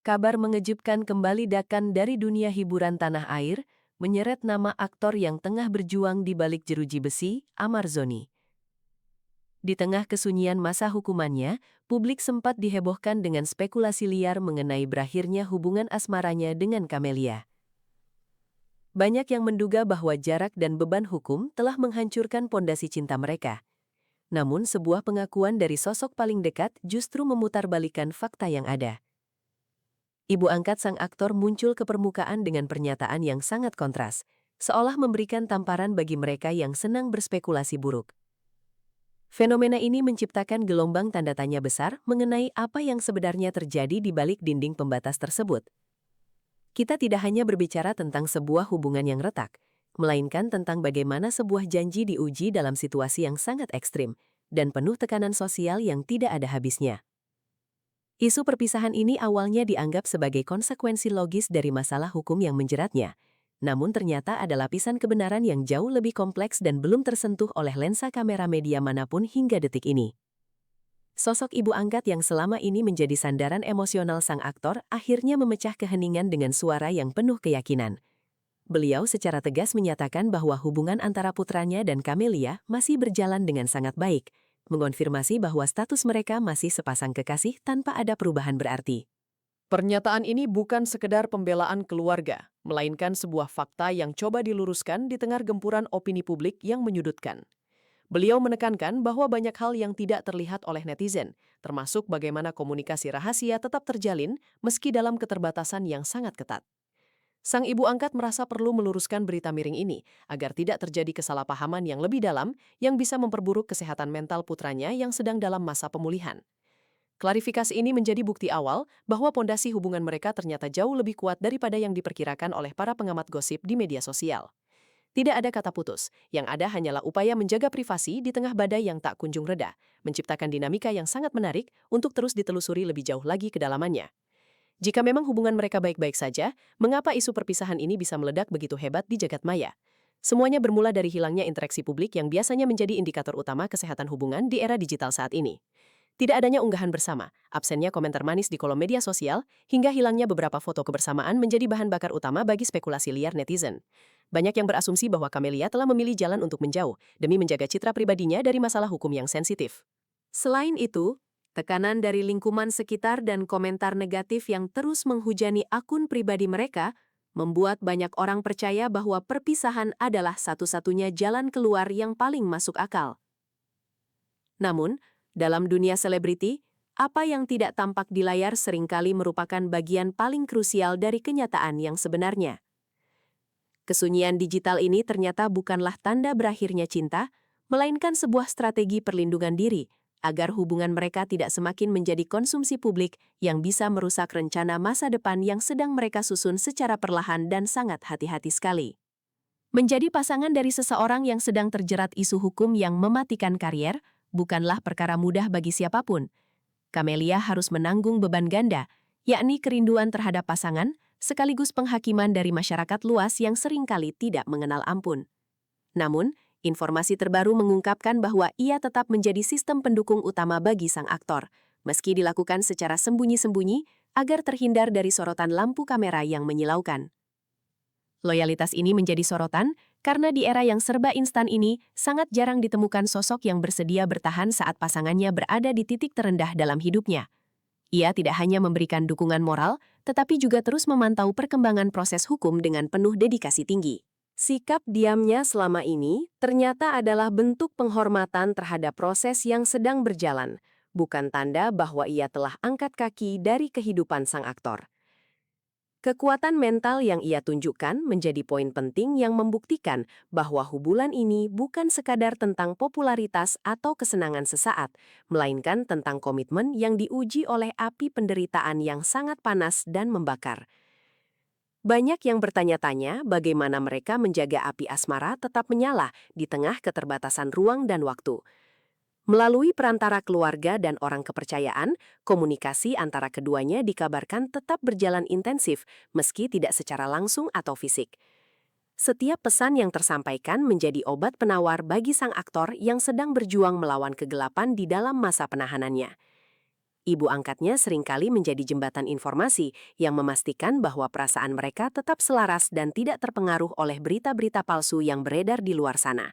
Kabar mengejutkan kembali datang dari dunia hiburan tanah air, menyeret nama aktor yang tengah berjuang di balik jeruji besi, Amar Zoni. Di tengah kesunyian masa hukumannya, publik sempat dihebohkan dengan spekulasi liar mengenai berakhirnya hubungan asmaranya dengan Camelia. Banyak yang menduga bahwa jarak dan beban hukum telah menghancurkan pondasi cinta mereka. Namun sebuah pengakuan dari sosok paling dekat justru memutarbalikkan fakta yang ada. Ibu angkat sang aktor muncul ke permukaan dengan pernyataan yang sangat kontras, seolah memberikan tamparan bagi mereka yang senang berspekulasi buruk. Fenomena ini menciptakan gelombang tanda tanya besar mengenai apa yang sebenarnya terjadi di balik dinding pembatas tersebut. Kita tidak hanya berbicara tentang sebuah hubungan yang retak, melainkan tentang bagaimana sebuah janji diuji dalam situasi yang sangat ekstrim dan penuh tekanan sosial yang tidak ada habisnya. Isu perpisahan ini awalnya dianggap sebagai konsekuensi logis dari masalah hukum yang menjeratnya, namun ternyata ada lapisan kebenaran yang jauh lebih kompleks dan belum tersentuh oleh lensa kamera media manapun hingga detik ini. Sosok ibu angkat yang selama ini menjadi sandaran emosional sang aktor akhirnya memecah keheningan dengan suara yang penuh keyakinan. Beliau secara tegas menyatakan bahwa hubungan antara putranya dan Camelia masih berjalan dengan sangat baik, mengonfirmasi bahwa status mereka masih sepasang kekasih tanpa ada perubahan berarti. Pernyataan ini bukan sekedar pembelaan keluarga, melainkan sebuah fakta yang coba diluruskan di tengah gempuran opini publik yang menyudutkan. Beliau menekankan bahwa banyak hal yang tidak terlihat oleh netizen, termasuk bagaimana komunikasi rahasia tetap terjalin meski dalam keterbatasan yang sangat ketat. Sang ibu angkat merasa perlu meluruskan berita miring ini agar tidak terjadi kesalahpahaman yang lebih dalam yang bisa memperburuk kesehatan mental putranya yang sedang dalam masa pemulihan. Klarifikasi ini menjadi bukti awal bahwa pondasi hubungan mereka ternyata jauh lebih kuat daripada yang diperkirakan oleh para pengamat gosip di media sosial. Tidak ada kata putus, yang ada hanyalah upaya menjaga privasi di tengah badai yang tak kunjung reda, menciptakan dinamika yang sangat menarik untuk terus ditelusuri lebih jauh lagi kedalamannya. Jika memang hubungan mereka baik-baik saja, mengapa isu perpisahan ini bisa meledak begitu hebat di jagat maya? Semuanya bermula dari hilangnya interaksi publik yang biasanya menjadi indikator utama kesehatan hubungan di era digital saat ini. Tidak adanya unggahan bersama, absennya komentar manis di kolom media sosial, hingga hilangnya beberapa foto kebersamaan menjadi bahan bakar utama bagi spekulasi liar netizen. Banyak yang berasumsi bahwa Camelia telah memilih jalan untuk menjauh demi menjaga citra pribadinya dari masalah hukum yang sensitif. Selain itu, tekanan dari lingkungan sekitar dan komentar negatif yang terus menghujani akun pribadi mereka membuat banyak orang percaya bahwa perpisahan adalah satu-satunya jalan keluar yang paling masuk akal. Namun, dalam dunia selebriti, apa yang tidak tampak di layar seringkali merupakan bagian paling krusial dari kenyataan yang sebenarnya. Kesunyian digital ini ternyata bukanlah tanda berakhirnya cinta, melainkan sebuah strategi perlindungan diri agar hubungan mereka tidak semakin menjadi konsumsi publik yang bisa merusak rencana masa depan yang sedang mereka susun secara perlahan dan sangat hati-hati sekali. Menjadi pasangan dari seseorang yang sedang terjerat isu hukum yang mematikan karier bukanlah perkara mudah bagi siapapun. Camelia harus menanggung beban ganda, yakni kerinduan terhadap pasangan, sekaligus penghakiman dari masyarakat luas yang seringkali tidak mengenal ampun. Namun, informasi terbaru mengungkapkan bahwa ia tetap menjadi sistem pendukung utama bagi sang aktor, meski dilakukan secara sembunyi-sembunyi agar terhindar dari sorotan lampu kamera yang menyilaukan. Loyalitas ini menjadi sorotan karena di era yang serba instan ini sangat jarang ditemukan sosok yang bersedia bertahan saat pasangannya berada di titik terendah dalam hidupnya. Ia tidak hanya memberikan dukungan moral, tetapi juga terus memantau perkembangan proses hukum dengan penuh dedikasi tinggi. Sikap diamnya selama ini ternyata adalah bentuk penghormatan terhadap proses yang sedang berjalan, bukan tanda bahwa ia telah angkat kaki dari kehidupan sang aktor. Kekuatan mental yang ia tunjukkan menjadi poin penting yang membuktikan bahwa hubungan ini bukan sekadar tentang popularitas atau kesenangan sesaat, melainkan tentang komitmen yang diuji oleh api penderitaan yang sangat panas dan membakar. Banyak yang bertanya-tanya bagaimana mereka menjaga api asmara tetap menyala di tengah keterbatasan ruang dan waktu. Melalui perantara keluarga dan orang kepercayaan, komunikasi antara keduanya dikabarkan tetap berjalan intensif meski tidak secara langsung atau fisik. Setiap pesan yang tersampaikan menjadi obat penawar bagi sang aktor yang sedang berjuang melawan kegelapan di dalam masa penahanannya. Ibu angkatnya seringkali menjadi jembatan informasi yang memastikan bahwa perasaan mereka tetap selaras dan tidak terpengaruh oleh berita-berita palsu yang beredar di luar sana.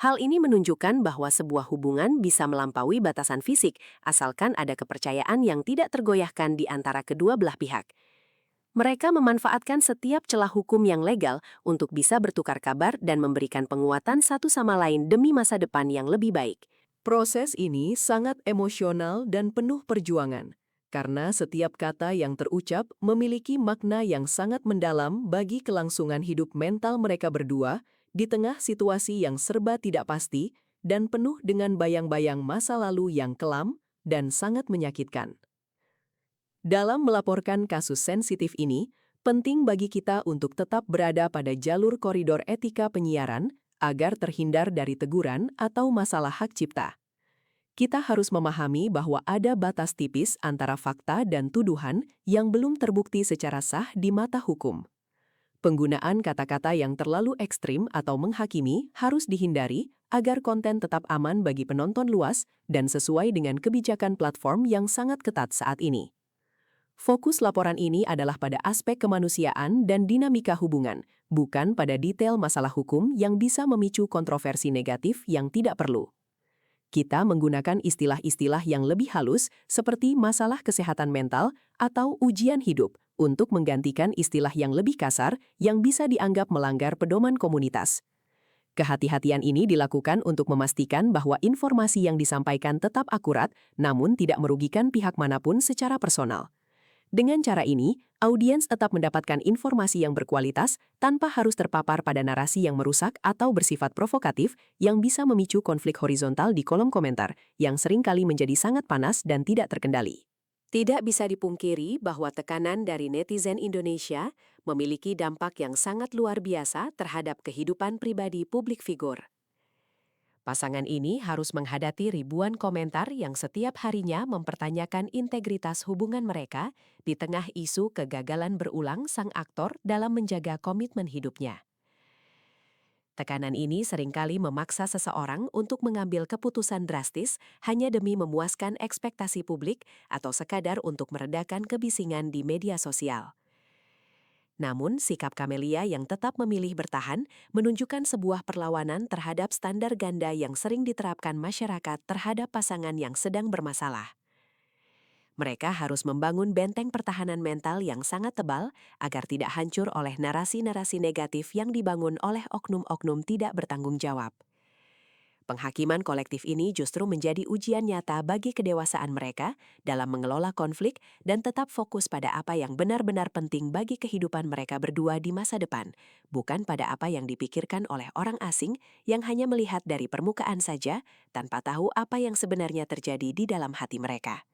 Hal ini menunjukkan bahwa sebuah hubungan bisa melampaui batasan fisik, asalkan ada kepercayaan yang tidak tergoyahkan di antara kedua belah pihak. Mereka memanfaatkan setiap celah hukum yang legal untuk bisa bertukar kabar dan memberikan penguatan satu sama lain demi masa depan yang lebih baik. Proses ini sangat emosional dan penuh perjuangan, karena setiap kata yang terucap memiliki makna yang sangat mendalam bagi kelangsungan hidup mental mereka berdua di tengah situasi yang serba tidak pasti dan penuh dengan bayang-bayang masa lalu yang kelam dan sangat menyakitkan. Dalam melaporkan kasus sensitif ini, penting bagi kita untuk tetap berada pada jalur koridor etika penyiaran agar terhindar dari teguran atau masalah hak cipta. Kita harus memahami bahwa ada batas tipis antara fakta dan tuduhan yang belum terbukti secara sah di mata hukum. Penggunaan kata-kata yang terlalu ekstrim atau menghakimi harus dihindari agar konten tetap aman bagi penonton luas dan sesuai dengan kebijakan platform yang sangat ketat saat ini. Fokus laporan ini adalah pada aspek kemanusiaan dan dinamika hubungan, bukan pada detail masalah hukum yang bisa memicu kontroversi negatif yang tidak perlu. Kita menggunakan istilah-istilah yang lebih halus seperti masalah kesehatan mental atau ujian hidup untuk menggantikan istilah yang lebih kasar yang bisa dianggap melanggar pedoman komunitas. Kehati-hatian ini dilakukan untuk memastikan bahwa informasi yang disampaikan tetap akurat namun tidak merugikan pihak manapun secara personal. Dengan cara ini, audiens tetap mendapatkan informasi yang berkualitas tanpa harus terpapar pada narasi yang merusak atau bersifat provokatif yang bisa memicu konflik horizontal di kolom komentar yang seringkali menjadi sangat panas dan tidak terkendali. Tidak bisa dipungkiri bahwa tekanan dari netizen Indonesia memiliki dampak yang sangat luar biasa terhadap kehidupan pribadi publik figur. Pasangan ini harus menghadapi ribuan komentar yang setiap harinya mempertanyakan integritas hubungan mereka di tengah isu kegagalan berulang sang aktor dalam menjaga komitmen hidupnya. Tekanan ini seringkali memaksa seseorang untuk mengambil keputusan drastis hanya demi memuaskan ekspektasi publik atau sekadar untuk meredakan kebisingan di media sosial. Namun, sikap Camelia yang tetap memilih bertahan menunjukkan sebuah perlawanan terhadap standar ganda yang sering diterapkan masyarakat terhadap pasangan yang sedang bermasalah. Mereka harus membangun benteng pertahanan mental yang sangat tebal agar tidak hancur oleh narasi-narasi negatif yang dibangun oleh oknum-oknum tidak bertanggung jawab. Penghakiman kolektif ini justru menjadi ujian nyata bagi kedewasaan mereka dalam mengelola konflik dan tetap fokus pada apa yang benar-benar penting bagi kehidupan mereka berdua di masa depan, bukan pada apa yang dipikirkan oleh orang asing yang hanya melihat dari permukaan saja tanpa tahu apa yang sebenarnya terjadi di dalam hati mereka.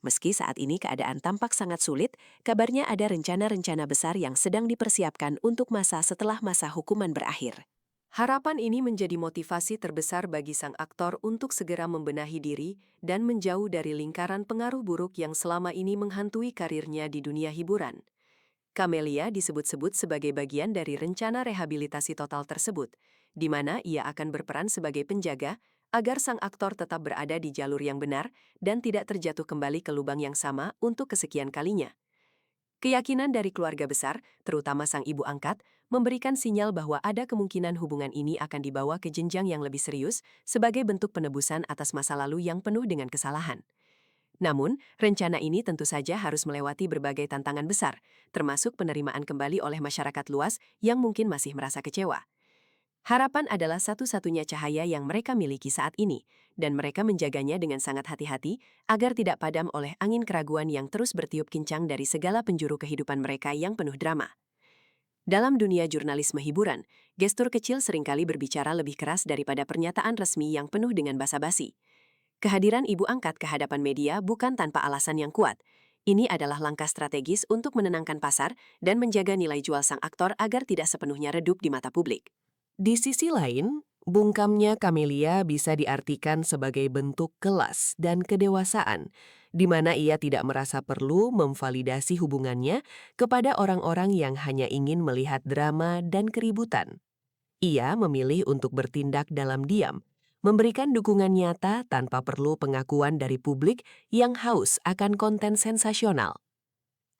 Meski saat ini keadaan tampak sangat sulit, kabarnya ada rencana-rencana besar yang sedang dipersiapkan untuk masa setelah masa hukuman berakhir. Harapan ini menjadi motivasi terbesar bagi sang aktor untuk segera membenahi diri dan menjauh dari lingkaran pengaruh buruk yang selama ini menghantui karirnya di dunia hiburan. Camelia disebut-sebut sebagai bagian dari rencana rehabilitasi total tersebut, di mana ia akan berperan sebagai penjaga agar sang aktor tetap berada di jalur yang benar dan tidak terjatuh kembali ke lubang yang sama untuk kesekian kalinya. Keyakinan dari keluarga besar, terutama sang ibu angkat, memberikan sinyal bahwa ada kemungkinan hubungan ini akan dibawa ke jenjang yang lebih serius sebagai bentuk penebusan atas masa lalu yang penuh dengan kesalahan. Namun, rencana ini tentu saja harus melewati berbagai tantangan besar, termasuk penerimaan kembali oleh masyarakat luas yang mungkin masih merasa kecewa. Harapan adalah satu-satunya cahaya yang mereka miliki saat ini, dan mereka menjaganya dengan sangat hati-hati agar tidak padam oleh angin keraguan yang terus bertiup kincang dari segala penjuru kehidupan mereka yang penuh drama. Dalam dunia jurnalisme hiburan, gestur kecil seringkali berbicara lebih keras daripada pernyataan resmi yang penuh dengan basa-basi. Kehadiran ibu angkat ke hadapan media bukan tanpa alasan yang kuat. Ini adalah langkah strategis untuk menenangkan pasar dan menjaga nilai jual sang aktor agar tidak sepenuhnya redup di mata publik. Di sisi lain, bungkamnya Camelia bisa diartikan sebagai bentuk kelas dan kedewasaan, di mana ia tidak merasa perlu memvalidasi hubungannya kepada orang-orang yang hanya ingin melihat drama dan keributan. Ia memilih untuk bertindak dalam diam, memberikan dukungan nyata tanpa perlu pengakuan dari publik yang haus akan konten sensasional.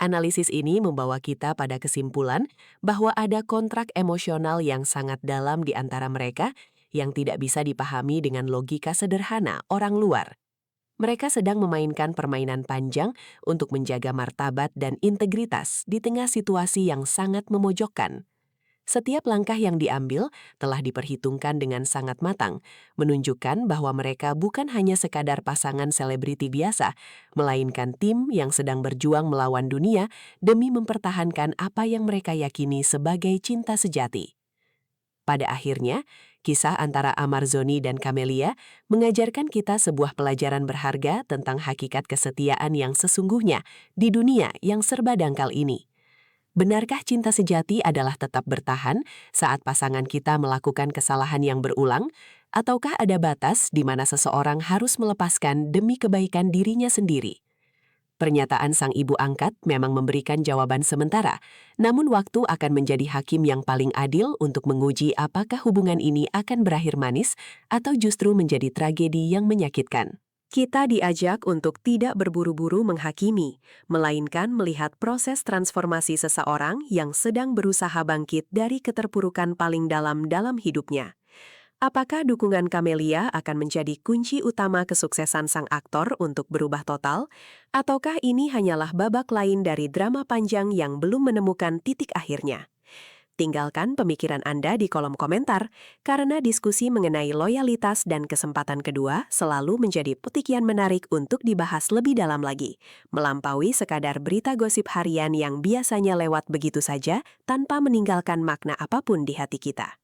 Analisis ini membawa kita pada kesimpulan bahwa ada kontrak emosional yang sangat dalam di antara mereka yang tidak bisa dipahami dengan logika sederhana orang luar. Mereka sedang memainkan permainan panjang untuk menjaga martabat dan integritas di tengah situasi yang sangat memojokkan. Setiap langkah yang diambil telah diperhitungkan dengan sangat matang, menunjukkan bahwa mereka bukan hanya sekadar pasangan selebriti biasa, melainkan tim yang sedang berjuang melawan dunia demi mempertahankan apa yang mereka yakini sebagai cinta sejati. Pada akhirnya, kisah antara Amarzoni dan Camelia mengajarkan kita sebuah pelajaran berharga tentang hakikat kesetiaan yang sesungguhnya di dunia yang serba dangkal ini. Benarkah cinta sejati adalah tetap bertahan saat pasangan kita melakukan kesalahan yang berulang? Ataukah ada batas di mana seseorang harus melepaskan demi kebaikan dirinya sendiri? Pernyataan sang ibu angkat memang memberikan jawaban sementara, namun waktu akan menjadi hakim yang paling adil untuk menguji apakah hubungan ini akan berakhir manis atau justru menjadi tragedi yang menyakitkan. Kita diajak untuk tidak berburu-buru menghakimi, melainkan melihat proses transformasi seseorang yang sedang berusaha bangkit dari keterpurukan paling dalam hidupnya. Apakah dukungan Camelia akan menjadi kunci utama kesuksesan sang aktor untuk berubah total? Ataukah ini hanyalah babak lain dari drama panjang yang belum menemukan titik akhirnya? Tinggalkan pemikiran Anda di kolom komentar, karena diskusi mengenai loyalitas dan kesempatan kedua selalu menjadi petikan menarik untuk dibahas lebih dalam lagi, melampaui sekadar berita gosip harian yang biasanya lewat begitu saja tanpa meninggalkan makna apapun di hati kita.